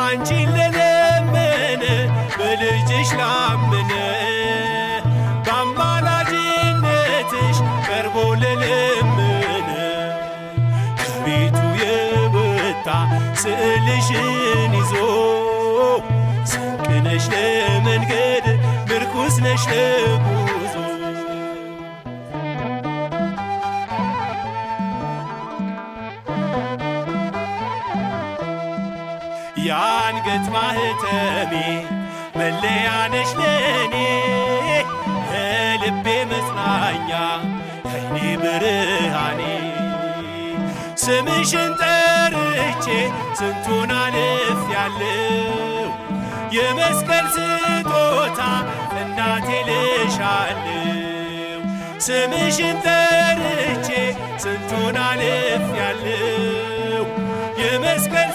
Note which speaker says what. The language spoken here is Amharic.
Speaker 1: አንቺን ለለመነ በልጅሽ ላመነ በአማላጅነትሽ ቀርቦ ለለመነ ከቤቱ የወጣ ስዕልሽን ይዞ ስንቅ ነሽ ለመንገድ ምርኩስ ነሽ ለጉዞ የአንገት ማህተሜ መለያ ነሽ ለኔ የልቤ መጽናኛ ከይኔ ብርሃኔ ስምሽን ጠርቼ ስንቱን አልፌያለሁ የመስቀል ስጦታ እናቴ ልሻለሁ ስምሽን ጠርቼ ስንቱን አልፌያለሁ የመስቀል